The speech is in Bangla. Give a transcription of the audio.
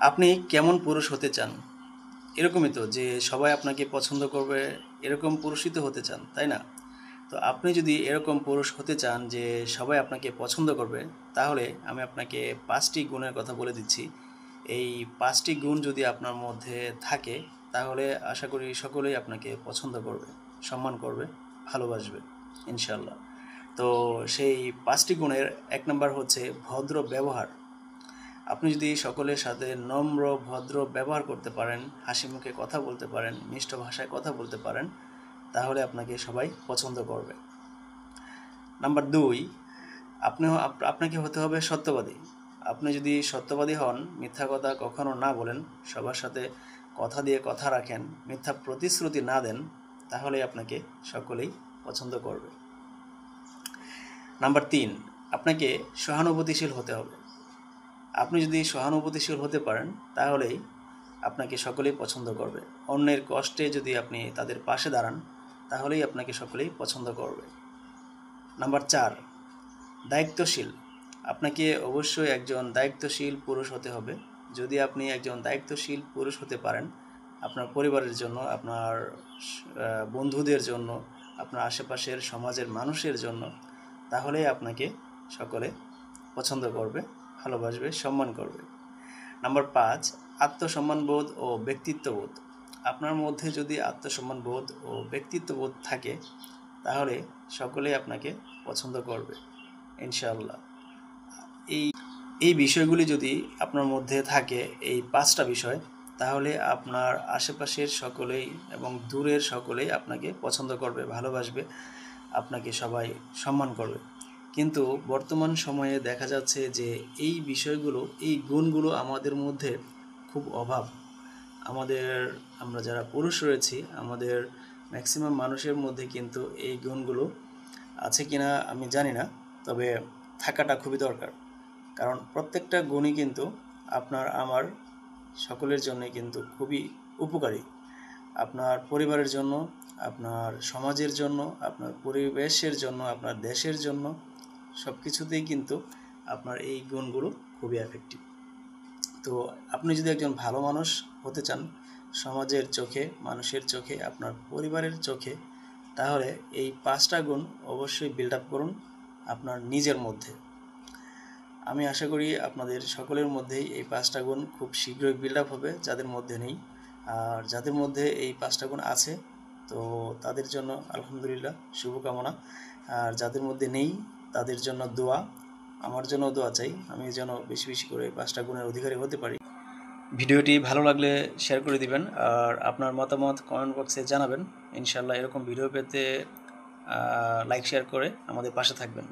আপনি কেমন পুরুষ হতে চান? এরকমই তো যে সবাই আপনাকে পছন্দ করবে, এরকম পুরুষই তো হতে চান, তাই না? তো আপনি যদি এরকম পুরুষ হতে চান যে সবাই আপনাকে পছন্দ করবে, তাহলে আমি আপনাকে ৫টি গুণের কথা বলে দিচ্ছি। এই ৫টি গুণ যদি আপনার মধ্যে থাকে, তাহলে আশা করি সকলেই আপনাকে পছন্দ করবে, সম্মান করবে, ভালোবাসবে, ইনশাআল্লাহ। তো সেই ৫টি গুণের ১ নাম্বার হচ্ছে ভদ্র ব্যবহার। আপনি যদি সকলের সাথে নম্র ভদ্র ব্যবহার করতে পারেন, হাসি মুখে কথা বলতে পারেন, মিষ্ট ভাষায় কথা বলতে পারেন, তাহলে আপনাকে সবাই পছন্দ করবে। নাম্বার ২, আপনাকে হতে হবে সত্যবাদী। আপনি যদি সত্যবাদী হন, মিথ্যা কথা কখনো না বলেন, সবার সাথে কথা দিয়ে কথা রাখেন, মিথ্যা প্রতিশ্রুতি না দেন, তাহলে আপনাকে সকলেই পছন্দ করবে। নাম্বার ৩, আপনাকে সহানুভূতিশীল হতে হবে। আপনি যদি সহানুভূতিশীল হতে পারেন, তাহলেই আপনাকে সকলেই পছন্দ করবে। অন্যের কষ্টে যদি আপনি তাদের পাশে দাঁড়ান, তাহলেই আপনাকে সকলেই পছন্দ করবে। নাম্বার ৪, দায়িত্বশীল। আপনাকে অবশ্যই একজন দায়িত্বশীল পুরুষ হতে হবে। যদি আপনি একজন দায়িত্বশীল পুরুষ হতে পারেন, আপনার পরিবারের জন্য, আপনার বন্ধুদের জন্য, আপনার আশেপাশের সমাজের মানুষের জন্য, তাহলেই আপনাকে সকলে পছন্দ করবে, ভালোবাসবে, সম্মান করবে। নাম্বার ৫, আত্মসম্মানবোধ ও ব্যক্তিত্ববোধ। আপনার মধ্যে যদি আত্মসম্মানবোধ ও ব্যক্তিত্ববোধ থাকে, তাহলে সকলেই আপনাকে পছন্দ করবে, ইনশাআল্লাহ। এই এই বিষয়গুলি যদি আপনার মধ্যে থাকে, এই ৫টা বিষয়, তাহলে আপনার আশেপাশের সকলেই এবং দূরের সকলেই আপনাকে পছন্দ করবে, ভালোবাসবে, আপনাকে সবাই সম্মান করবে। কিন্তু বর্তমান সময়ে দেখা যাচ্ছে যে এই বিষয়গুলো, এই গুণগুলো আমাদের মধ্যে খুব অভাব। আমরা যারা পুরুষ রয়েছি, আমাদের ম্যাক্সিমাম মানুষের মধ্যে কিন্তু এই গুণগুলো আছে কিনা আমি জানি না, তবে থাকাটা খুবই দরকার। কারণ প্রত্যেকটা গুণই কিন্তু আপনার আমার সকলের জন্য কিন্তু খুবই উপকারী। আপনার পরিবারের জন্য, আপনার সমাজের জন্য, আপনার পরিবেশের জন্য, আপনার দেশের জন্য, সব কিছুতেই কিন্তু আপনার এই গুণগুলো খুবই এফেক্টিভ। তো আপনি যদি একজন ভালো মানুষ হতে চান সমাজের চোখে, মানুষের চোখে, আপনার পরিবারের চোখে, তাহলে এই ৫টা গুণ অবশ্যই বিল্ড আপ করুন আপনার নিজের মধ্যে। আমি আশা করি আপনাদের সকলের মধ্যেই এই ৫টা গুণ খুব শীঘ্রই বিল্ড আপ হবে, যাদের মধ্যে নেই। আর যাদের মধ্যে এই ৫টা গুণ আছে, তো তাদের জন্য আলহামদুলিল্লাহ, শুভকামনা। আর যাদের মধ্যে নেই, তাদের জন্য দোয়া, আমার জন্য দোয়া চাই, আমি যেন বেশি বেশি করে ৫টা গুণের অধিকারী হতে পারি। ভিডিওটি ভালো লাগলে শেয়ার করে দিবেন, আর আপনার মতামত কমেন্ট বক্সে জানাবেন। ইনশাআল্লাহ এরকম ভিডিও পেতে লাইক শেয়ার করে আমাদের পাশে থাকবেন।